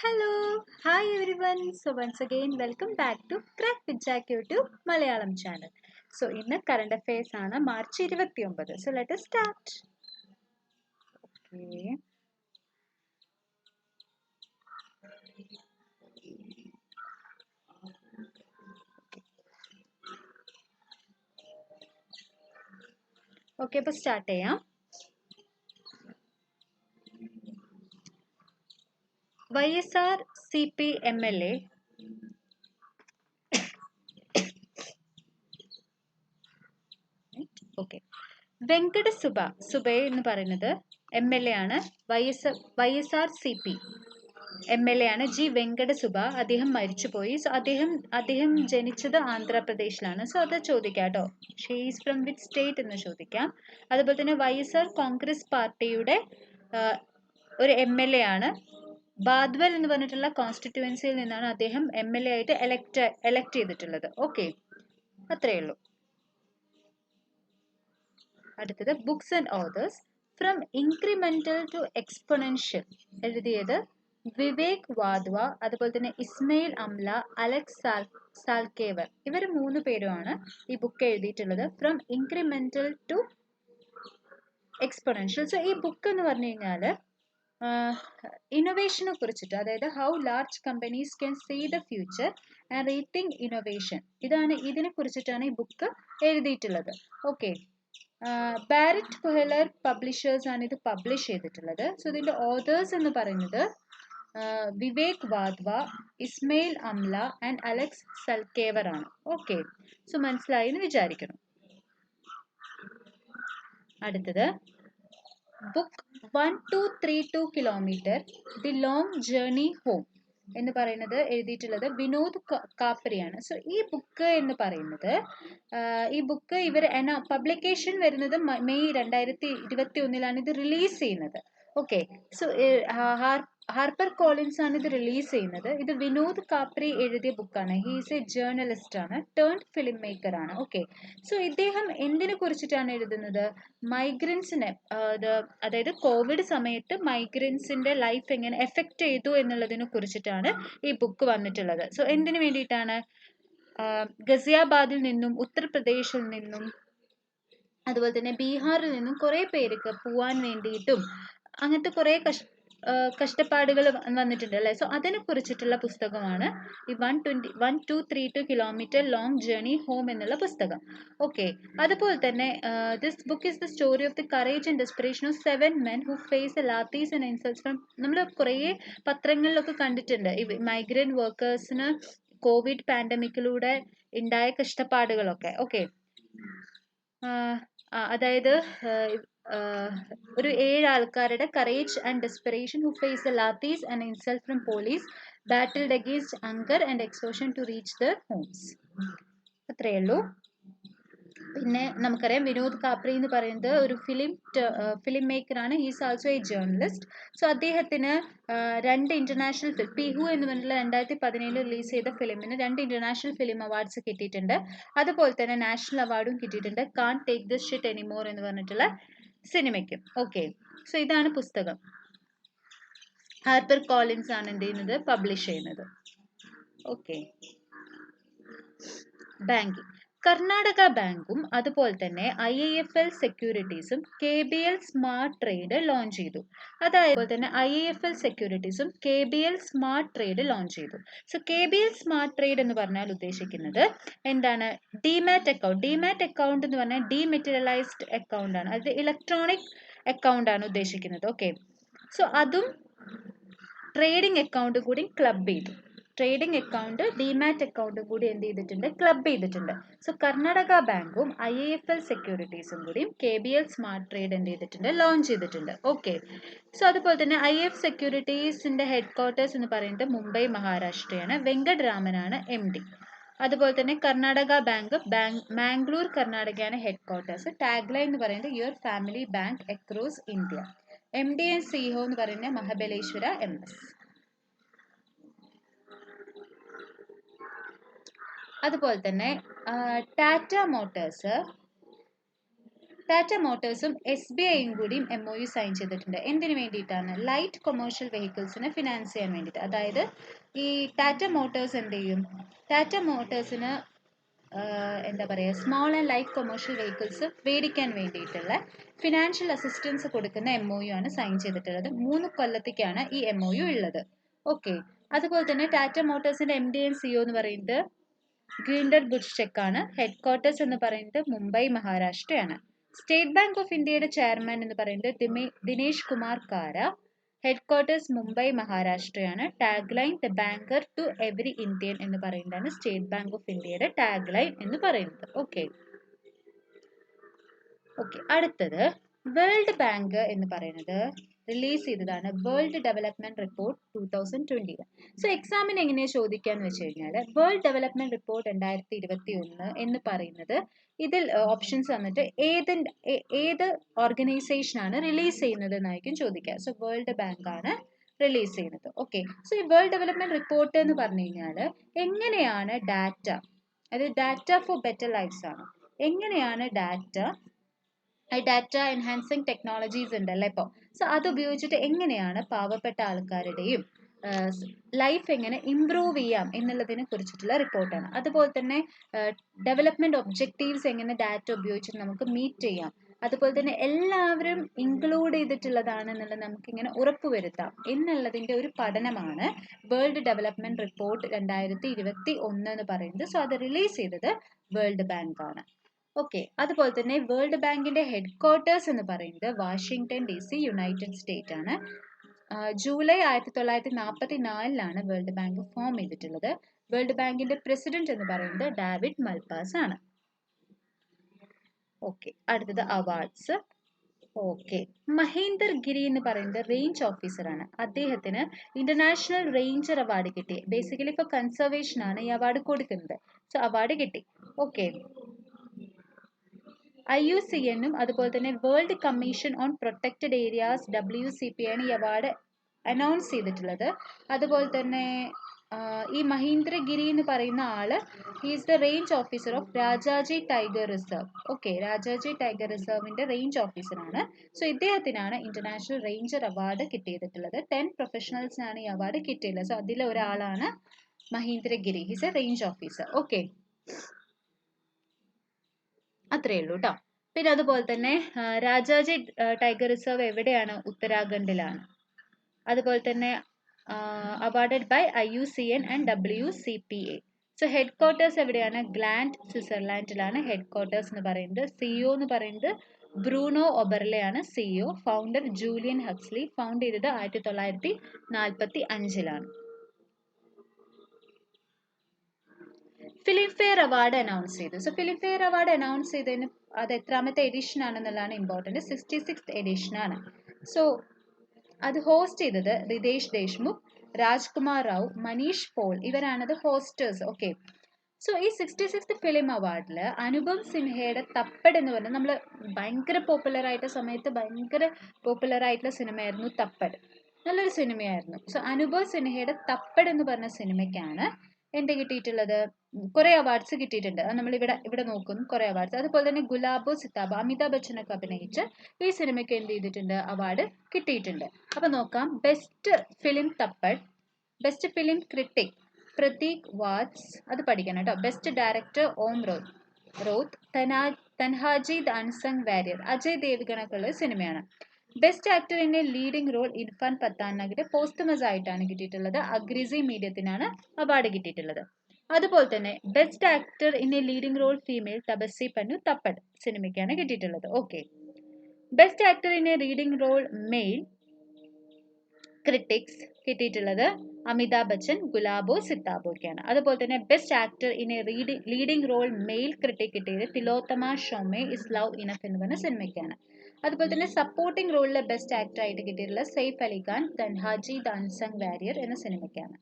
Hello, hi everyone. So once again, welcome back to Crack with Jack YouTube Malayalam channel. So ഇന്ന് current affairs ആണ് March 29. So let us start. Okay. Okay, അപ്പോൾ start ചെയ്യാം. YSR CP MLA okay Venkata സുബൈ എന്ന് പറയുന്നത് MLA ആണ്. YSR CP MLA ആണ്. G Venkata സുബ. അദ്ദേഹം മരിച്ചുപോയി. സോ അദ്ദേഹം ജനിച്ചത് ആന്ധ്രാപ്രദേശിലാണ്. സോ അത് ചോദിക്കാം കേട്ടോ. ഷീസ് ഫ്രം വിച്ച് സ്റ്റേറ്റ് എന്ന് ചോദിക്കാം. അതുപോലെ തന്നെ YSR കോൺഗ്രസ് പാർട്ടിയുടെ ഒരു MLA ആണ്. ബാദ്വൽ എന്ന് പറഞ്ഞിട്ടുള്ള കോൺസ്റ്റിറ്റ്യുവൻസിയിൽ നിന്നാണ് അദ്ദേഹം MLA ആയിട്ട് എലക്ട് ചെയ്തിട്ടുള്ളത്. ഓക്കെ, അത്രയേ ഉള്ളൂ. അടുത്തത് books and authors. From incremental to exponential എഴുതിയത് വിവേക് വാദ്വ, അതുപോലെ തന്നെ ഇസ്മയിൽ അംല, അലക്സ് സാൽക്കേവർ. ഇവർ 3 പേരുമാണ് ഈ ബുക്ക് എഴുതിയിട്ടുള്ളത്. From incremental to exponential. So ഈ ബുക്ക് എന്ന് പറഞ്ഞു കഴിഞ്ഞാൽ ഇന്നോവേഷനെ കുറിച്ചിട്ട്, അതായത് how large companies can see the future and rethink innovation, ഇതിനെ കുറിച്ചിട്ടാണ് ഈ ബുക്ക് എഴുതിയിട്ടുള്ളത്. ഓക്കെ, ബാരറ്റ് കൊഹലർ പബ്ലിഷേഴ്സ് ആണ് ഇത് പബ്ലിഷ് ചെയ്തിട്ടുള്ളത്. സോ ഇതിന്റെ ഓതേഴ്സ് എന്ന് പറയുന്നത് വിവേക് വാദ്വ, ഇസ്മയിൽ അംല ആൻഡ് അലക്സ് സൽക്കേവർ ആണ്. ഓക്കെ, സോ മനസ്സിലായി എന്ന് വിചാരിക്കണം. അടുത്തത് book 1232 kilometre the long journey home എന്ന് പറയുന്നത് എഴുതിയിട്ടുള്ളത് വിനോദ് കാപ്പരിയാണ്. സോ ഈ ബുക്ക് എന്ന് പറയുന്നത് ഇവർ പബ്ലിക്കേഷൻ വരുന്നത് മെയ് 2021 ഇത് റിലീസ് ചെയ്യുന്നത്. ഓക്കെ, സോ ഹാർപ്പർ കോളിൻസ് ആണ് ഇത് റിലീസ് ചെയ്യുന്നത്. ഇത് വിനോദ് കാപ്രി എഴുതിയ ബുക്കാണ്. ഹീസ് എ ജേർണലിസ്റ്റ് ആണ്, ടേൺഡ് ഫിലിം മേക്കർ ആണ്. ഓക്കെ, സോ ഇദ്ദേഹം എന്തിനെ കുറിച്ചിട്ടാണ് എഴുതുന്നത്? മൈഗ്രൻസിനെ, അതായത് കോവിഡ് സമയത്ത് മൈഗ്രൻസിന്റെ ലൈഫ് എങ്ങനെ എഫക്റ്റ് ചെയ്തു എന്നുള്ളതിനെ കുറിച്ചിട്ടാണ് ഈ ബുക്ക് വന്നിട്ടുള്ളത്. സോ എന്തിനു വേണ്ടിയിട്ടാണ്? ഗസിയാബാദിൽ നിന്നും ഉത്തർപ്രദേശിൽ നിന്നും അതുപോലെ തന്നെ ബീഹാറിൽ നിന്നും കുറെ പേർക്ക് പോവാൻ വേണ്ടിയിട്ടും അങ്ങനത്തെ കുറെ കഷ്ടപ്പാടുകൾ വന്നിട്ടുണ്ട് അല്ലേ. സോ അതിനെ കുറിച്ചിട്ടുള്ള പുസ്തകമാണ് ഈ 1232 കിലോമീറ്റർ ലോങ് ജേർണി ഹോം എന്നുള്ള പുസ്തകം. ഓക്കെ, അതുപോലെ തന്നെ this book is the story of the courage and desperation of 7 men who face the lathis and insults from, നമ്മൾ കുറേ പത്രങ്ങളിലൊക്കെ കണ്ടിട്ടുണ്ട് ഈ മൈഗ്രന്റ് വർക്കേഴ്സിന് കോവിഡ് പാൻഡമിക്കിലൂടെ ഉണ്ടായ കഷ്ടപ്പാടുകളൊക്കെ. ഓക്കെ, അതായത് ഒരു 7 ആൾക്കാരുടെ courage and desperation who face the lathis and insult from police, battled against hunger and exhaustion to reach the homes. അത്രയേ ഉള്ളൂ. പിന്നെ നമുക്കറിയാം വിനോദ് കാപ്രി എന്ന് പറയുന്നത് ഒരു ഫിലിം മേക്കറാണ്. He's also a journalist. So അദ്ദേഹത്തിന് 2 ഇന്റർനാഷണൽ പിഹു എന്ന് പറഞ്ഞിട്ടുള്ള 2017 റിലീസ് ചെയ്ത ഫിലിമിന് 2 ഇന്റർനാഷണൽ ഫിലിം അവാർഡ്സ് കിട്ടിയിട്ടുണ്ട്. അതുപോലെ തന്നെ നാഷണൽ അവാർഡും കിട്ടിയിട്ടുണ്ട്. Can't take this shit anymore എന്ന് പറഞ്ഞിട്ടുള്ള സിനിമയ്ക്കും. ഓക്കെ, സോ ഇതാണ് പുസ്തകം. ഹാർപ്പർ കോളിൻസ് ആണ് എന്ത് ചെയ്യുന്നത്, പബ്ലിഷ് ചെയ്യുന്നത്. Okay, banking. കർണാടക ബാങ്കും അതുപോലെ തന്നെ IIFL സെക്യൂരിറ്റീസും KBL smart trade launch ചെയ്തു. അതായത് തന്നെ IIFL സെക്യൂരിറ്റീസും KBL smart trade launch ചെയ്തു. സോ KBL സ്മാർട്ട് ട്രേഡ് എന്ന് പറഞ്ഞാൽ ഉദ്ദേശിക്കുന്നത് എന്താണ്? ഡിമാറ്റ് അക്കൗണ്ട് എന്ന് പറഞ്ഞാൽ ഡീമെറ്റീരിയലൈസ്ഡ് അക്കൗണ്ട് ആണ്. അത് ഇലക്ട്രോണിക് അക്കൗണ്ട് ആണ് ഉദ്ദേശിക്കുന്നത്. ഓക്കെ, സോ അതും ട്രേഡിംഗ് അക്കൗണ്ട് കൂടി ക്ലബ് ചെയ്തു. ട്രേഡിംഗ് അക്കൗണ്ട് ഡിമാറ്റ് അക്കൗണ്ടും കൂടി എന്ത് ചെയ്തിട്ടുണ്ട്? ക്ലബ് ചെയ്തിട്ടുണ്ട്. സോ കർണാടക ബാങ്കും IIFL സെക്യൂരിറ്റീസും കൂടി KBL സ്മാർട്ട് ട്രേഡ് എന്ത് ചെയ്തിട്ടുണ്ട്? ലോഞ്ച് ചെയ്തിട്ടുണ്ട്. ഓക്കെ, സോ അതുപോലെ തന്നെ IIF സെക്യൂരിറ്റീസിന്റെ ഹെഡ് ക്വാർട്ടേഴ്സ് എന്ന് പറയുന്നത് മുംബൈ മഹാരാഷ്ട്രയാണ്. വെങ്കട് രാമനാണ് MD. അതുപോലെ തന്നെ കർണാടക ബാങ്ക് മാംഗ്ലൂർ കർണാടകയാണ് ഹെഡ് ക്വാർട്ടേഴ്സ്. ടാഗ് ലൈൻ എന്ന് പറയുന്നത് your family bank across India. MD and CEO എന്ന് പറയുന്നത് മഹാബലേശ്വര MS. അതുപോലെ തന്നെ ടാറ്റ ടാറ്റ മോട്ടോഴ്സും SBIയും കൂടിയും MOU സൈൻ ചെയ്തിട്ടുണ്ട്. എന്തിനു വേണ്ടിയിട്ടാണ്? ലൈറ്റ് കൊമേഴ്ഷ്യൽ വെഹിക്കിൾസിനെ ഫിനാൻസ് ചെയ്യാൻ വേണ്ടിയിട്ട്. അതായത് ഈ ടാറ്റ മോട്ടോഴ്സ് എന്ത് ചെയ്യും? ടാറ്റ മോട്ടോഴ്സിന് എന്താ പറയുക, small and light commercial vehicles മേടിക്കാൻ വേണ്ടിയിട്ടുള്ള ഫിനാൻഷ്യൽ അസിസ്റ്റൻസ് കൊടുക്കുന്ന MOU ആണ് സൈൻ ചെയ്തിട്ടുള്ളത്. 3 കൊല്ലത്തേക്കാണ് ഈ MOU ഉള്ളത്. ഓക്കെ. അതുപോലെ തന്നെ ടാറ്റ മോട്ടോഴ്സിന്റെ MD ആൻഡ് CEO എന്ന് പറയുന്നത് ഗ്രീൻഡർ ബുഷ്ചെക്ക് ആണ്. ഹെഡ് ക്വാർട്ടേഴ്സ് എന്ന് പറയുന്നത് മുംബൈ, മഹാരാഷ്ട്രയാണ്. സ്റ്റേറ്റ് ബാങ്ക് ഓഫ് ഇന്ത്യയുടെ ചെയർമാൻ എന്ന് പറയുന്നത് ദിനേശ് കുമാർ കാര. ഹെഡ് ക്വാർട്ടേഴ്സ് മുംബൈ, മഹാരാഷ്ട്രയാണ്. Tag line the banker to every Indian എന്ന് പറയുന്നതാണ് സ്റ്റേറ്റ് ബാങ്ക് ഓഫ് ഇന്ത്യയുടെ ടാഗ് ലൈൻ എന്ന് പറയുന്നത്. ഓക്കെ. അടുത്തത് വേൾഡ് ബാങ്ക് എന്ന് പറയുന്നത് റിലീസ് ചെയ്തതാണ് വേൾഡ് ഡെവലപ്മെന്റ് റിപ്പോർട്ട് 2021. സോ എക്സാമിന് എങ്ങനെയാണ് ചോദിക്കാന്ന് വെച്ച് കഴിഞ്ഞാൽ വേൾഡ് ഡെവലപ്മെന്റ് റിപ്പോർട്ട് 2021 എന്ന് പറയുന്നത് ഇതിൽ ഓപ്ഷൻസ് വന്നിട്ട് ഏത് ഓർഗനൈസേഷനാണ് റിലീസ് ചെയ്യുന്നത് എന്നായിരിക്കും ചോദിക്കുക. സോ വേൾഡ് ബാങ്ക് ആണ് റിലീസ് ചെയ്യുന്നത്. ഓക്കെ. സോ ഈ വേൾഡ് ഡെവലപ്മെന്റ് റിപ്പോർട്ട് എന്ന് പറഞ്ഞു കഴിഞ്ഞാൽ എങ്ങനെയാണ് ഡാറ്റ, അത് ഡാറ്റ ഫോർ ബെറ്റർ ലൈഫ്സ് ആണ്. എങ്ങനെയാണ് ഡാറ്റ എൻഹാൻസിങ് ടെക്നോളജീസ് ഉണ്ടല്ലേ ഇപ്പോൾ. സോ അത് ഉപയോഗിച്ചിട്ട് എങ്ങനെയാണ് പാവപ്പെട്ട ആൾക്കാരുടെയും ലൈഫ് എങ്ങനെ ഇംപ്രൂവ് ചെയ്യാം എന്നുള്ളതിനെ കുറിച്ചിട്ടുള്ള റിപ്പോർട്ടാണ്. അതുപോലെ തന്നെ ഡെവലപ്മെന്റ് ഒബ്ജക്റ്റീവ്സ് എങ്ങനെ ഡാറ്റ ഉപയോഗിച്ചിട്ട് നമുക്ക് മീറ്റ് ചെയ്യാം, അതുപോലെ തന്നെ എല്ലാവരും ഇൻക്ലൂഡ് ചെയ്തിട്ടുള്ളതാണെന്നുള്ളത് നമുക്ക് ഇങ്ങനെ ഉറപ്പുവരുത്താം എന്നുള്ളതിൻ്റെ ഒരു പഠനമാണ് വേൾഡ് ഡെവലപ്മെന്റ് റിപ്പോർട്ട് 2021 എന്ന് പറയുന്നത്. സോ അത് റിലീസ് ചെയ്തത് വേൾഡ് ബാങ്ക് ആണ്. ഓക്കെ. അതുപോലെ തന്നെ വേൾഡ് ബാങ്കിന്റെ ഹെഡ് ക്വാർട്ടേഴ്സ് എന്ന് പറയുന്നത് വാഷിംഗ്ടൺ DC, യുണൈറ്റഡ് സ്റ്റേറ്റ് ആണ്. ജൂലൈ 1944 വേൾഡ് ബാങ്ക് ഫോം ചെയ്തിട്ടുള്ളത്. വേൾഡ് ബാങ്കിന്റെ പ്രസിഡന്റ് എന്ന് പറയുന്നത് ഡേവിഡ് മൽപാസ് ആണ്. ഓക്കെ. അടുത്തത് അവാർഡ്സ്. ഓക്കെ. മഹേന്ദർ ഗിരി എന്ന് പറയുന്നത് റേഞ്ച് ഓഫീസർ ആണ്. അദ്ദേഹത്തിന് ഇന്റർനാഷണൽ റേഞ്ചർ അവാർഡ് കിട്ടി. ബേസിക്കലി ഫോർ കൺസർവേഷൻ ആണ് ഈ അവാർഡ് കൊടുക്കുന്നത്. സോ അവാർഡ് കിട്ടി. ഓക്കെ. IUCN അതുപോലെ തന്നെ world commission on protected areas WCP ആണ് ഈ അവാർഡ് അനൗൺസ് ചെയ്തിട്ടുള്ളത്. അതുപോലെ തന്നെ ഈ മഹേന്ദ്രഗിരി എന്ന് പറയുന്ന ആള് is the range officer of Rajaji tiger reserve. Okay. Rajaji tiger റിസർവിന്റെ റേഞ്ച് ഓഫീസറാണ്. സോ ഇദ്ദേഹത്തിനാണ് ഇന്റർനാഷണൽ റേഞ്ചർ അവാർഡ് കിട്ടിയിട്ടുള്ളത്. 10 പ്രൊഫഷണൽസിനാണ് ഈ അവാർഡ് കിട്ടിയിട്ടുള്ളത്. സോ അതിലെ ഒരാളാണ് Mahendragiri. He's a range officer. Okay. അത്രയേ ഉള്ളൂ കേട്ടോ. പിന്നെ അതുപോലെ തന്നെ രാജാജി ടൈഗർ റിസർവ് എവിടെയാണ്? ഉത്തരാഖണ്ഡിലാണ്. അതുപോലെ തന്നെ awarded by IUCN and WCPA. So headquarters എവിടെയാണ്? ഗ്ലാൻഡ്, സ്വിറ്റ്സർലാൻഡിലാണ് ഹെഡ് ക്വാർട്ടേഴ്സ് എന്ന് പറയുന്നത്. CEO എന്ന് പറയുന്നത് ബ്രൂണോ ഒബർലെ ആണ് CEO. Founder Julian Huxley. Found ചെയ്തത് 1945. ഫിലിംഫെയർ അവാർഡ് അനൗൺസ് ചെയ്തു. സോ ഫിലിംഫെയർ അവാർഡ് അനൗൺസ് ചെയ്തതിന് അത് എത്രാമത്തെ എഡിഷൻ ആണെന്നുള്ളതാണ് ഇമ്പോർട്ടൻറ്റ്. 66th എഡിഷൻ ആണ്. സോ അത് ഹോസ്റ്റ് ചെയ്തത് റിതേഷ് ദേശ്മുഖ്, രാജ്കുമാർ റാവു, മനീഷ് പോൾ ഇവരാണത് ഹോസ്റ്റേഴ്സ്. ഓക്കെ. സോ ഈ 66th ഫിലിം അവാർഡിൽ അനുപം സിൻഹയുടെ തപ്പട് എന്ന് പറഞ്ഞാൽ നമ്മൾ ഭയങ്കര പോപ്പുലർ ആയിട്ട് സമയത്ത് ഭയങ്കര പോപ്പുലർ ആയിട്ടുള്ള സിനിമയായിരുന്നു തപ്പട്. നല്ലൊരു സിനിമയായിരുന്നു. സോ അനുപം സിൻഹയുടെ തപ്പട് എന്ന് പറഞ്ഞ സിനിമയ്ക്കാണ് എന്ത് കിട്ടിയിട്ടുള്ളത്? കുറെ അവാർഡ്സ് കിട്ടിയിട്ടുണ്ട്. നമ്മൾ ഇവിടെ നോക്കും കുറെ അവാർഡ്സ്. അതുപോലെ തന്നെ ഗുലാബോ സിതാബോ അമിതാഭ് ബച്ചനൊക്കെ അഭിനയിച്ച് ഈ സിനിമയ്ക്ക് എന്ത് ചെയ്തിട്ടുണ്ട്? അവാർഡ് കിട്ടിയിട്ടുണ്ട്. അപ്പൊ നോക്കാം. Best film Thappad, best film critic Prateek Vats, അത് പഠിക്കണം കേട്ടോ. Best director Om Raut, Tanhaji the unsung warrior Ajay ദേവ്ഗണൊക്കെ ഉള്ള സിനിമയാണ്. Best actor in a leading role Irrfan പത്താനാകിട്ട് പോസ്റ്റമസ് ആയിട്ടാണ് കിട്ടിയിട്ടുള്ളത്. അഗ്രിസി മീഡിയത്തിനാണ് അവാർഡ് കിട്ടിയിട്ടുള്ളത്. അതുപോലെ തന്നെ best actor in a leading role female Taapsee Pannu Thappad സിനിമയ്ക്കാണ് കിട്ടിയിട്ടുള്ളത്. Okay. Best actor in a leading role male critics കിട്ടിയിട്ടുള്ളത് അമിതാഭ് ബച്ചൻ, ഗുലാബോ സിത്താബോയ്ക്കാണ്. അതുപോലെ തന്നെ best actor in a leading role male critic കിട്ടിയത് Tillotama Shome is love enough എന്ന് പറഞ്ഞ സിനിമയ്ക്കാണ്. അതുപോലെ തന്നെ സപ്പോർട്ടിംഗ് റോളിലെ ബെസ്റ്റ് ആക്ടർ ആയിട്ട് കിട്ടിയിട്ടുള്ള സെയ്ഫ് അലി ഖാൻ തൻഹാജി ദ അൺസങ് വാരിയർ എന്ന സിനിമയ്ക്കാണ്.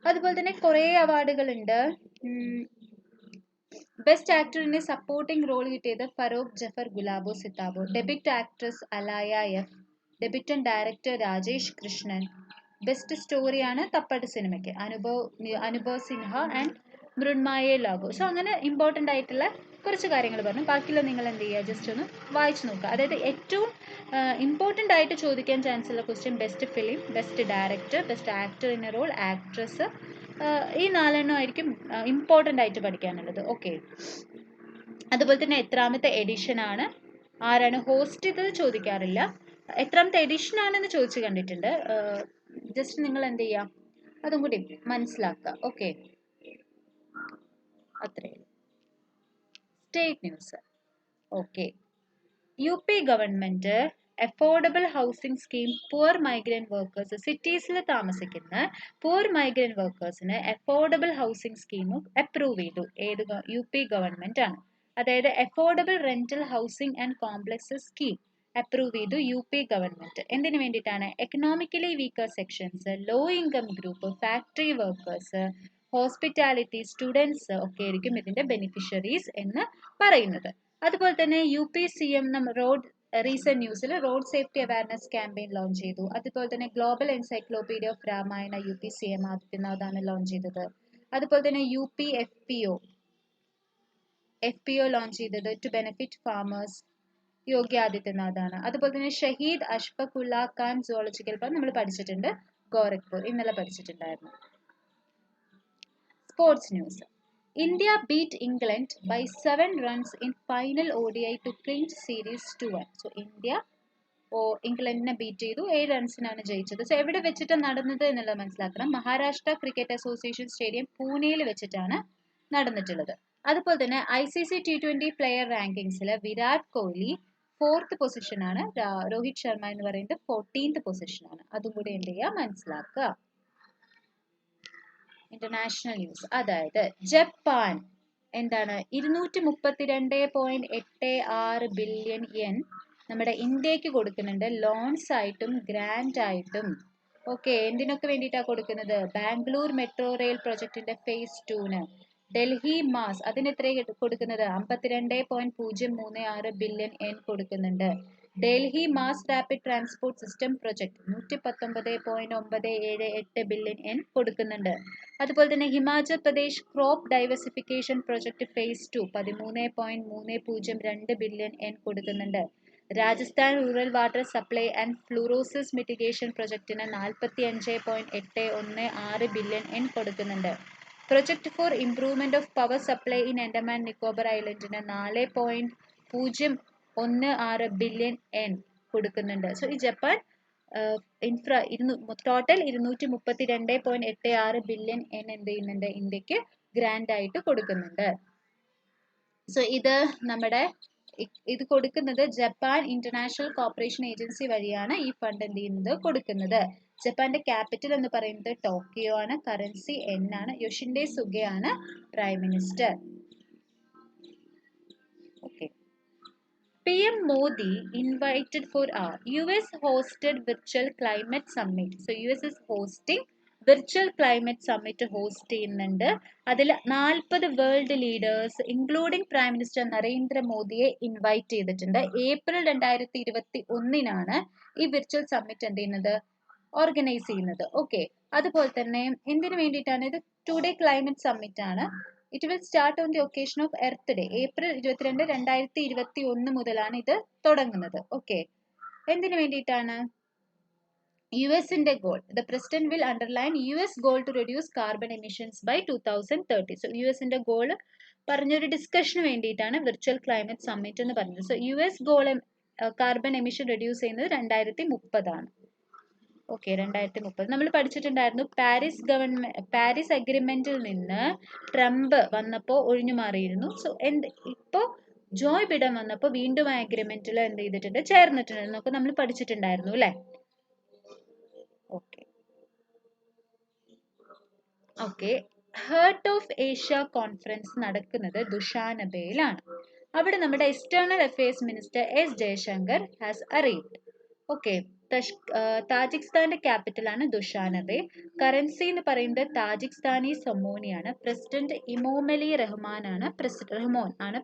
അതുപോലെ തന്നെ കുറേ അവാർഡുകൾ ഉണ്ട്. ബെസ്റ്റ് ആക്ടറിന് സപ്പോർട്ടിംഗ് റോൾ കിട്ടിയത് Farrukh Jafar, Gulabo Sitabo. Debut actress Alaya F, debutant director Rajesh Krishnan. Best സ്റ്റോറിയാണ് തപ്പട് സിനിമയ്ക്ക് അനുഭവ് സിൻഹ ആൻഡ് മൃണ്മയെ ലാഗോ. സോ അങ്ങനെ ഇമ്പോർട്ടൻ്റ് ആയിട്ടുള്ള കുറച്ച് കാര്യങ്ങൾ പറഞ്ഞു. ബാക്കിയുള്ള നിങ്ങൾ എന്ത് ചെയ്യുക, ജസ്റ്റ് ഒന്ന് വായിച്ചു നോക്കുക. അതായത് ഏറ്റവും ഇമ്പോർട്ടൻ്റ് ആയിട്ട് ചോദിക്കാൻ ചാൻസ് ഉള്ള question best film, best director, best actor in a role, actress, ഈ 4 ആയിരിക്കും ഇമ്പോർട്ടൻ്റ് ആയിട്ട് പഠിക്കാനുള്ളത്. ഓക്കെ, അതുപോലെ തന്നെ എത്രാമത്തെ എഡിഷൻ ആണ്, ആരാണ് ഹോസ്റ്റ് ചെയ്തത് ചോദിക്കാറില്ല. എത്രാമത്തെ എഡിഷൻ ആണെന്ന് ചോദിച്ചു കണ്ടിട്ടുണ്ട്. ജസ്റ്റ് നിങ്ങൾ എന്ത് ചെയ്യുക, അതും കൂടി മനസ്സിലാക്കുക. ഓക്കെ, അത്രേ. State news. Okay, UP government affordable housing scheme poor migrant workers, സിറ്റീസിൽ താമസിക്കുന്ന പുവർ മൈഗ്രന്റ് വർക്കേഴ്സിന് അഫോർഡബിൾ ഹൗസിംഗ് സ്കീം അപ്രൂവ് ചെയ്തു. ഏത് UP ഗവൺമെന്റ് ആണ്. അതായത് affordable rental housing and complexes scheme approve ചെയ്തു UP ഗവൺമെന്റ്. എന്തിനു വേണ്ടിയിട്ടാണ്? Economically weaker sections, low income group, factory workers, hospitality, students ഒക്കെ ആയിരിക്കും ഇതിന്റെ ബെനിഫിഷ്യറീസ് എന്ന് പറയുന്നത്. അതുപോലെ തന്നെ UP CM റോഡ് റീസെന്റ് ന്യൂസിൽ road safety awareness campaign launch ചെയ്തു. അതുപോലെ തന്നെ global encyclopedia of Ramayana UP CM ആദിത്യനാഥാണ് ലോഞ്ച് ചെയ്തത്. അതുപോലെ തന്നെ UP FPO ലോഞ്ച് ചെയ്തത് ടു ബെനിഫിറ്റ് ഫാമേഴ്സ് യോഗി ആദിത്യനാഥാണ്. അതുപോലെ തന്നെ ഷഹീദ് അഷ്ഫഖുല്ല ഖാൻ സുവോളജിക്കൽ പാർക്ക് നമ്മൾ പഠിച്ചിട്ടുണ്ട്, ഗോരഖ്പൂർ ഇന്നലെ പഠിച്ചിട്ടുണ്ടായിരുന്നു. Sports news. India beat England by 7 runs in final ODI to clinch series 2-1. So India ഇംഗ്ലണ്ടിനെ ബീറ്റ് ചെയ്തു, 7 റൺസിനാണ് ജയിച്ചത്. സോ എവിടെ വെച്ചിട്ട് നടന്നത് എന്നുള്ളത് മനസ്സിലാക്കണം. മഹാരാഷ്ട്ര ക്രിക്കറ്റ് അസോസിയേഷൻ സ്റ്റേഡിയം പൂനെയിൽ വെച്ചിട്ടാണ് നടന്നിട്ടുള്ളത്. അതുപോലെ തന്നെ ICC T20 പ്ലെയർ റാങ്കിങ്സിൽ വിരാട് കോഹ്ലി 4th പൊസിഷനാണ്, രോഹിത് ശർമ്മ എന്ന് പറയുന്നത് 14th പൊസിഷനാണ്. അതും കൂടി എന്ത് ചെയ്യുക, മനസ്സിലാക്കുക. International news. അതായത് ജപ്പാൻ എന്താണ് 232.86 ബില്യൺ yen നമ്മുടെ ഇന്ത്യക്ക് കൊടുക്കുന്നുണ്ട്, ലോൺസ് ആയിട്ടും ഗ്രാൻഡ് ആയിട്ടും. ഓക്കെ, എന്തിനൊക്കെ വേണ്ടിയിട്ടാണ് കൊടുക്കുന്നത്? ബാംഗ്ലൂർ മെട്രോ റെയിൽ പ്രൊജക്ടിന്റെ ഫേസ് 2-ന്. ഡൽഹി മാസ് അതിന് എത്ര കൊടുക്കുന്നത്? 52.036 ബില്യൺ yen കൊടുക്കുന്നുണ്ട്. Delhi mass rapid transport system project 119.978 billion yen കൊടുക്കുന്നുണ്ട്. അതുപോലെ തന്നെ Himachal Pradesh crop diversification project phase 2 13.302 billion yen കൊടുക്കുന്നുണ്ട്. Rajasthan rural water supply and fluorosis mitigation പ്രൊജക്ടിന് 45.816 ബില്യൺ yen കൊടുക്കുന്നുണ്ട്. Project for improvement of power supply in Andaman Nicobar ഐലൻഡിന് 4.016 ബില്യൺ yen കൊടുക്കുന്നുണ്ട്. So ഈ Japan total 232.86 billion yen എന്ത് ചെയ്യുന്നുണ്ട്, ഇന്ത്യക്ക് ഗ്രാൻഡ് ആയിട്ട് കൊടുക്കുന്നുണ്ട്. സോ ഇത് കൊടുക്കുന്നത് ജപ്പാൻ ഇന്റർനാഷണൽ കോർപ്പറേഷൻ ഏജൻസി വഴിയാണ് ഈ ഫണ്ട് എന്ത് ചെയ്യുന്നത്, കൊടുക്കുന്നത്. ജപ്പാന്റെ ക്യാപിറ്റൽ എന്ന് പറയുന്നത് ടോക്കിയോ ആണ്, കറൻസി yen ആണ്, യോഷിൻഡെ സുഗയാണ് prime minister. Okay, PM Modi invited for US hosted virtual climate summit. So US is hosting virtual climate summit host ചെയ്യുന്നുണ്ട്. അതിൽ 40 world leaders including prime minister നരേന്ദ്രമോദിയെ ഇൻവൈറ്റ് ചെയ്തിട്ടുണ്ട്. April 2021 ഈ virtual summit എന്ത് ചെയ്യുന്നത്, organise ചെയ്യുന്നത്. Okay, അതുപോലെ തന്നെ എന്തിനു വേണ്ടിയിട്ടാണ് ഇത്? 2 day ക്ലൈമറ്റ് സമ്മിറ്റ് ആണ്. It will start on the occasion of earth day. April 22, 2021 മുതലാണ് ഇത് തുടങ്ങുന്നത്. ഓക്കെ, എന്തിനു വേണ്ടിയിട്ടാണ്? US-ന്റെ goal. The president will underline US goal to reduce carbon emissions by 2030. So US-ന്റെ goal പറഞ്ഞൊരു ഡിസ്കഷന് വേണ്ടിയിട്ടാണ് വിർച്വൽ ക്ലൈമറ്റ് സമ്മിറ്റ് എന്ന് പറഞ്ഞത്. So US goal carbon emission reduce ചെയ്യുന്നത് 2030 ഓക്കെ, 2030 നമ്മൾ പഠിച്ചിട്ടുണ്ടായിരുന്നു. പാരീസ് അഗ്രിമെന്റിൽ നിന്ന് ട്രംപ് വന്നപ്പോൾ ഒഴിഞ്ഞു മാറിയിരുന്നു. സോ ഇപ്പോൾ ജോയ് ബിഡൻ വന്നപ്പോൾ വീണ്ടും ആ അഗ്രിമെന്റിൽ എന്ത് ചെയ്തിട്ടുണ്ട്, ചേർന്നിട്ടുണ്ട് എന്നൊക്കെ നമ്മൾ പഠിച്ചിട്ടുണ്ടായിരുന്നു അല്ലെ? Okay, heart of Asia conference നടക്കുന്നത് ദുഷാനബയിലാണ്. അവിടെ നമ്മുടെ external affairs minister S Jaishankar has arrived. Okay, താജിക്സ്ഥാന്റെ ക്യാപിറ്റൽ ആണ് ദുഷാനബെ. കറൻസി എന്ന് പറയുന്നത് താജിക്സ്ഥാനി സൊമോണിയാണ്. പ്രസിഡന്റ് ഇമോമലി റഹ്മോൻ ആണ്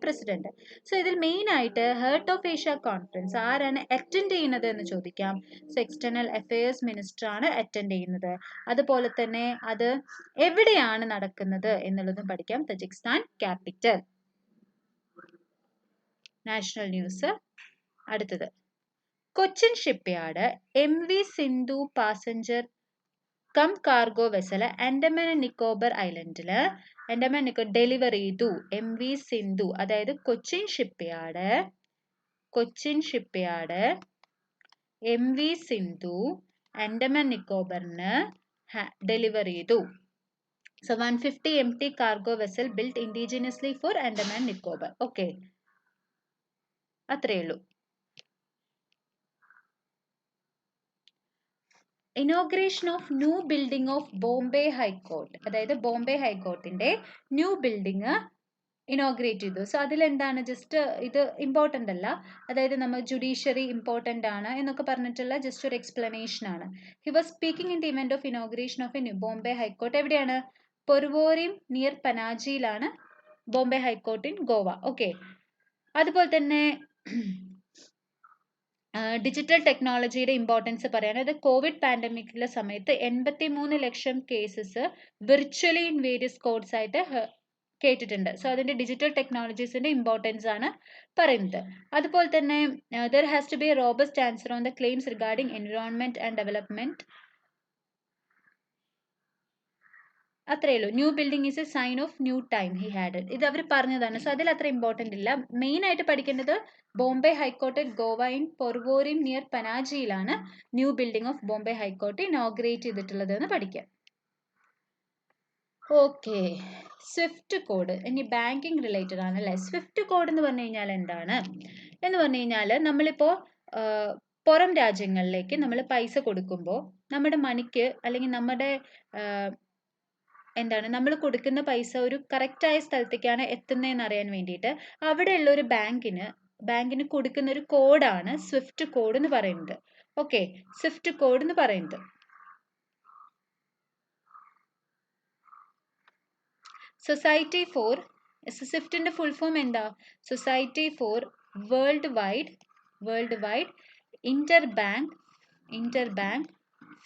പ്രസിഡന്റ്. സോ ഇതിൽ മെയിൻ ആയിട്ട് ഹേർട്ട് ഓഫ് ഏഷ്യ കോൺഫറൻസ് ആരാണ് അറ്റൻഡ് ചെയ്യുന്നത് എന്ന് ചോദിക്കാം. സോ എക്സ്റ്റേണൽ അഫയേഴ്സ് മിനിസ്റ്റർ ആണ് അറ്റൻഡ് ചെയ്യുന്നത്. അതുപോലെ തന്നെ അത് എവിടെയാണ് നടക്കുന്നത് എന്നുള്ളതും പഠിക്കാം. Tajikistan capital. National news. അടുത്തത് Cochin shipyard MV Sindhu passenger cum cargo vessel Andaman and Nicobar ഐലൻഡില് ഡെലിവർ ചെയ്തു. MV സിന്ധു, അതായത് കൊച്ചിൻ ഷിപ്പ്യാർഡ് MV സിന്ധു ആൻഡമാൻ നിക്കോബറിന് ഡെലിവർ ചെയ്തു. So 150 empty cargo vessel built indigenously for Andaman Nicobar. Okay. അത്രയേ ഉള്ളൂ. Inauguration of new building of Bombay high court, അതായത് Bombay ഹൈക്കോർട്ടിന്റെ new building inaugurate ചെയ്തു. So അതിലെന്താണ്, ജസ്റ്റ് ഇത് ഇമ്പോർട്ടൻ്റ് അല്ല, അതായത് നമ്മൾ ജുഡീഷ്യറി ഇമ്പോർട്ടൻ്റ് ആണ് എന്നൊക്കെ പറഞ്ഞിട്ടുള്ള ജസ്റ്റ് ഒരു എക്സ്പ്ലനേഷൻ ആണ്. He was speaking in the event of inauguration of a Bombay high court. എവിടെയാണ്? പൊർവോറിം നിയർ പനാജിയിലാണ് Bombay high court in Goa. Okay. അതുപോലെ തന്നെ ഡിജിറ്റൽ ടെക്നോളജിയുടെ ഇമ്പോർട്ടൻസ് പറയാൻ, അതായത് കോവിഡ് പാൻഡമിക്കിലെ സമയത്ത് 83 ലക്ഷം cases virtually in various courts ആയിട്ട് കേട്ടിട്ടുണ്ട്. സോ അതിന്റെ ഡിജിറ്റൽ ടെക്നോളജീസിന്റെ ഇമ്പോർട്ടൻസ് ആണ് പറയുന്നത്. അതുപോലെ തന്നെ there has to be a robust answer on the claims regarding environment and development. അത്രയേ ഉള്ളൂ. New building is a sign of new time ahead. ഇത് അവർ പറഞ്ഞതാണ്. സോ അതിൽ അത്ര ഇമ്പോർട്ടൻ്റ് ഇല്ല. മെയിൻ ആയിട്ട് പഠിക്കേണ്ടത് Bombay high court Goa in Porvorim near പനാജിയിലാണ് new building of Bombay high court inaugurate ചെയ്തിട്ടുള്ളത് എന്ന് പഠിക്കാം. ഓക്കെ. സ്വിഫ്റ്റ് കോഡ് ഇനി ബാങ്കിങ് റിലേറ്റഡ് ആണ് അല്ലേ. സ്വിഫ്റ്റ് കോഡ് എന്ന് പറഞ്ഞു കഴിഞ്ഞാൽ എന്താണ് എന്ന് പറഞ്ഞു കഴിഞ്ഞാൽ, നമ്മളിപ്പോൾ പുറം രാജ്യങ്ങളിലേക്ക് നമ്മൾ പൈസ കൊടുക്കുമ്പോൾ നമ്മുടെ മണിക്ക് അല്ലെങ്കിൽ നമ്മുടെ നമ്മൾ കൊടുക്കുന്ന പൈസ ഒരു കറക്റ്റായ സ്ഥലത്തേക്കാണ് എത്തുന്നതെന്ന് അറിയാൻ വേണ്ടിയിട്ട് അവിടെയുള്ള ഒരു ബാങ്കിന് കൊടുക്കുന്ന ഒരു കോഡാണ് സ്വിഫ്റ്റ് കോഡ് എന്ന് പറയുന്നത്. ഓക്കെ, സ്വിഫ്റ്റ് കോഡ് എന്ന് പറയുന്നത്. സൊസൈറ്റി ഫോർ, സ്വിഫ്റ്റിന്റെ ഫുൾ ഫോം എന്താ? Society for world wide interbank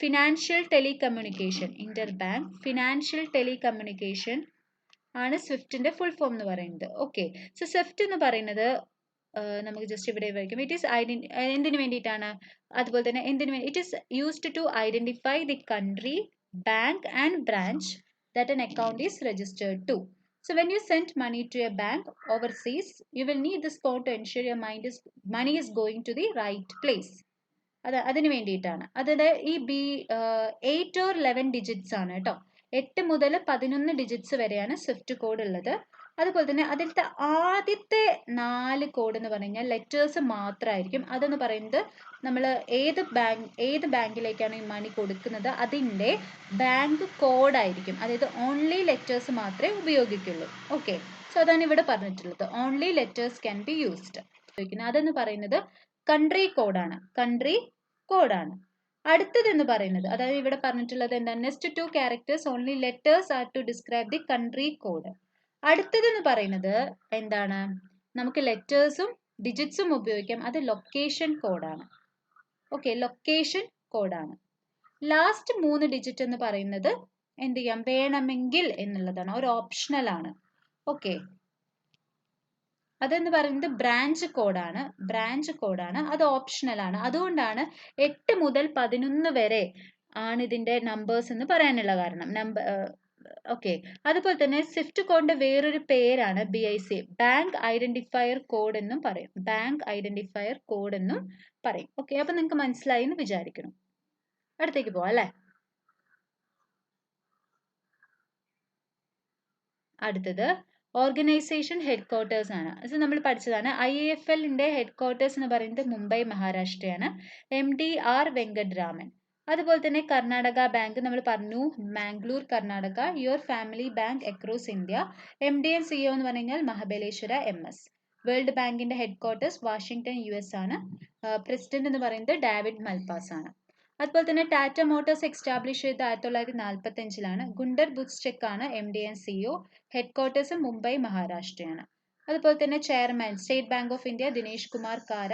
financial telecommunication ആണ് സ്വിഫ്റ്റിന്റെ ഫുൾ ഫോം എന്ന് പറയുന്നത്. ഓക്കെ. സോ സ്വിഫ്റ്റ് എന്ന് പറയുന്നത് നമുക്ക് ജസ്റ്റ് ഇവിടെ വയ്ക്കും. ഇറ്റ് ഈസ് എന്തിനു വേണ്ടിയിട്ടാണ്? അതുപോലെ തന്നെ it is used to identify the country, bank and branch that an account is registered to. So when you send money to a bank overseas, you will need this code to ensure your money is going to the right place. അതിന് വേണ്ടിയിട്ടാണ്. അതായത് ഈ 8 or 11 digits ആണ് കേട്ടോ. 8 മുതൽ 11 digits വരെയാണ് Swift code ഉള്ളത്. അതുപോലെ തന്നെ അതിലത്തെ ആദ്യത്തെ 4 കോഡ് എന്ന് പറഞ്ഞു കഴിഞ്ഞാൽ ലെറ്റേഴ്സ് മാത്രമായിരിക്കും. അതെന്ന് പറയുന്നത് നമ്മൾ ഏത് ബാങ്കിലേക്കാണ് ഈ മണി കൊടുക്കുന്നത് അതിൻ്റെ ബാങ്ക് കോഡായിരിക്കും. അതായത് ഓൺലി ലെറ്റേഴ്സ് മാത്രമേ ഉപയോഗിക്കുള്ളൂ. ഓക്കെ. സോ അതാണ് ഇവിടെ പറഞ്ഞിട്ടുള്ളത്. Only letters can be used. അതെന്ന് പറയുന്നത് കൺട്രി കോഡാണ്. അടുത്തതെന്ന് പറയുന്നത്, അതായത് ഇവിടെ പറഞ്ഞിട്ടുള്ളത് എന്താണ്? Next 2 characters only letters are to describe the country code. അടുത്തതെന്ന് പറയുന്നത് എന്താണ്? നമുക്ക് ലെറ്റേഴ്സും ഡിജിറ്റ്സും ഉപയോഗിക്കാം. അത് ലൊക്കേഷൻ കോഡാണ്. ഓക്കെ, ലൊക്കേഷൻ കോഡാണ്. ലാസ്റ്റ് 3 ഡിജിറ്റ് എന്ന് പറയുന്നത് എന്ത് ചെയ്യാം? വേണമെങ്കിൽ എന്നുള്ളതാണ്, ഒരു ഓപ്ഷണൽ ആണ്. ഓക്കെ, അതെന്ന് പറയുന്നത് ബ്രാഞ്ച് കോഡാണ്. അത് ഓപ്ഷണൽ ആണ്. അതുകൊണ്ടാണ് 8 മുതൽ 11 വരെ ആണ് ഇതിന്റെ നമ്പേഴ്സ് എന്ന് പറയാനുള്ള കാരണം. ഓക്കെ. അതുപോലെ തന്നെ സ്വിഫ്റ്റ് കോഡിന്റെ വേറൊരു പേരാണ് BIC, ബാങ്ക് ഐഡന്റിഫയർ കോഡ് എന്നും പറയും. ഓക്കെ, അപ്പൊ നിങ്ങൾക്ക് മനസ്സിലായി എന്ന് വിചാരിക്കുന്നു. അടുത്തേക്ക് പോവാം അല്ലേ. അടുത്തത് ഓർഗനൈസേഷൻ ഹെഡ് ക്വാർട്ടേഴ്സ് ആണ്. ഇത് നമ്മൾ പഠിച്ചതാണ്. IIFLന്റെ ഹെഡ് ക്വാർട്ടേഴ്സ് എന്ന് പറയുന്നത് മുംബൈ മഹാരാഷ്ട്രയാണ്. MD R Venkitaraman. അതുപോലെ തന്നെ കർണാടക ബാങ്ക് നമ്മൾ പറഞ്ഞു, Mangalore Karnataka. Your family bank across India. MD and CEO എന്ന് പറഞ്ഞു കഴിഞ്ഞാൽ മഹാബലേശ്വര MS. വേൾഡ് ബാങ്കിന്റെ ഹെഡ് ക്വാർട്ടേഴ്സ് വാഷിംഗ്ടൺ US ആണ്. പ്രസിഡന്റ് എന്ന് പറയുന്നത് ഡേവിഡ് മൽപാസ് ആണ്. അതുപോലെ തന്നെ ടാറ്റ മോട്ടോഴ്സ് എസ്റ്റാബ്ലിഷ് ചെയ്ത് 1945-ലാണ്. ഗുണ്ടർ ബുത്സ്ചെക്ക് ആണ് MD and CEO. Head quarters Mumbai മഹാരാഷ്ട്രയാണ്. അതുപോലെ തന്നെ chairman state bank of India Dinesh Kumar Khara.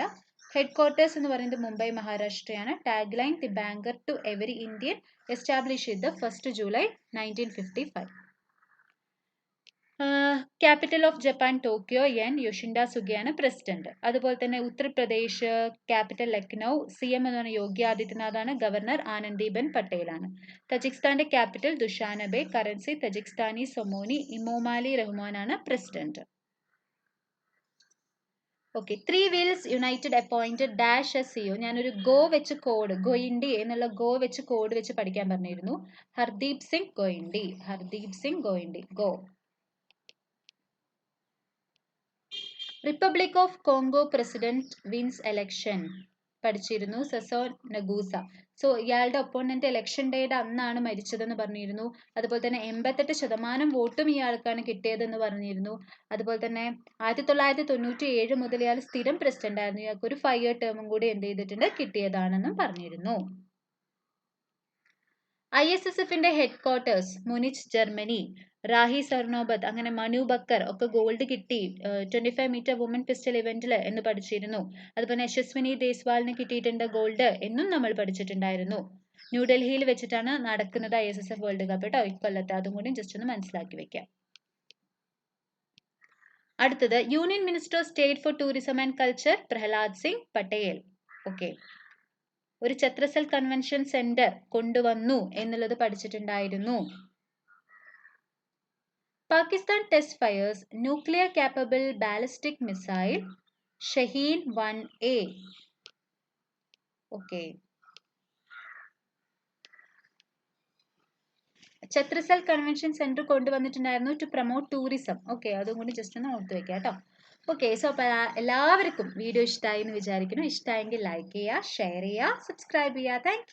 Head quarters എന്ന് പറയുന്നത് മുംബൈ മഹാരാഷ്ട്രയാണ്. Tag line the banker to every Indian, establish ചെയ്ത് 1 July 1955. Capital of Japan Tokyo എൻ യോഷിൻഡ സുഗിയാണ് പ്രസിഡന്റ്. അതുപോലെ തന്നെ ഉത്തർപ്രദേശ് ക്യാപിറ്റൽ ലക്നൗ, CM എന്ന് പറഞ്ഞ യോഗി ആദിത്യനാഥാണ്, ഗവർണർ ആനന്ദിബെൻ പട്ടേലാണ്. തജിക്കിസ്ഥാന്റെ capital Dushanbe, currency Tajikistani Somoni, Emomali റഹ്മാനാണ് president. Okay, 3 wheels United appointed dash as CEO. ഞാനൊരു ഗോ വെച്ച് കോഡ്, ഗോയിൻഡി എന്നുള്ള ഗോ വെച്ച് കോഡ് വെച്ച് പഠിക്കാൻ പറഞ്ഞിരുന്നു. Hardeep Singh Goindi, Hardeep Singh Goindi, go. Republic of Congo president wins election പഠിച്ചിരുന്നു, സെസോൻ നഗൂസ. സോ ഇയാളുടെ ഒപ്പോണന്റ് ഇലക്ഷൻ ഡേയുടെ അന്നാണ് മരിച്ചതെന്ന് പറഞ്ഞിരുന്നു. അതുപോലെ തന്നെ 88% വോട്ടും ഇയാൾക്കാണ് കിട്ടിയതെന്ന് പറഞ്ഞിരുന്നു. അതുപോലെ തന്നെ 1997 മുതൽ ഇയാൾ സ്ഥിരം പ്രസിഡന്റ് ആയിരുന്നു. ഇയാൾക്ക് ഒരു 5 year ടേമും കൂടി എന്ത് ചെയ്തിട്ടുണ്ട്, കിട്ടിയതാണെന്നും പറഞ്ഞിരുന്നു. ISSFന്റെ ഹെഡ് ക്വാർട്ടേഴ്സ് മുനിച്ച്, ജർമ്മനി. റാഹി സർണോബത്ത്, അങ്ങനെ മനു ബക്കർ ഒക്കെ ഗോൾഡ് കിട്ടി 25 meter വുമൻ പിസ്റ്റൽ ഇവന്റിൽ എന്ന് പഠിച്ചിരുന്നു. അതുപോലെ യശസ്വിനി ദേസ്വാളിന് കിട്ടിയിട്ടുണ്ട് ഗോൾഡ് എന്നും നമ്മൾ പഠിച്ചിട്ടുണ്ടായിരുന്നു. ന്യൂഡൽഹിയിൽ വെച്ചിട്ടാണ് നടക്കുന്നത് ISSF വേൾഡ് കപ്പ് കേട്ടോ ഇക്കൊല്ലത്തെ. അതും കൂടി ജസ്റ്റ് ഒന്ന് മനസ്സിലാക്കി വെക്കാം. അടുത്തത് union minister of state for tourism and culture Prahlad Singh Patel. Okay, ഒരു ഛത്രസൽ കൺവെൻഷൻ സെന്റർ കൊണ്ടുവന്നു എന്നുള്ളത് പഠിച്ചിട്ടുണ്ടായിരുന്നു. Pakistan test fires nuclear capable ballistic missile Shaheen 1A. Okay, Chhatrasal convention centre കൊണ്ടുവന്നിട്ടുണ്ടായിരുന്നു ടു പ്രൊമോട്ട് ടൂറിസം. ഓക്കെ, അതും കൂടി ജസ്റ്റ് ഒന്ന് ഓർത്ത് വെക്കാം കേട്ടോ. ഓക്കെ, സോ അപ്പോൾ എല്ലാവർക്കും വീഡിയോ ഇഷ്ടമായി എന്ന് വിചാരിക്കുന്നു. ഇഷ്ടമായെങ്കിൽ ലൈക്ക് ചെയ്യുക, ഷെയർ ചെയ്യുക, സബ്സ്ക്രൈബ് ചെയ്യുക. താങ്ക്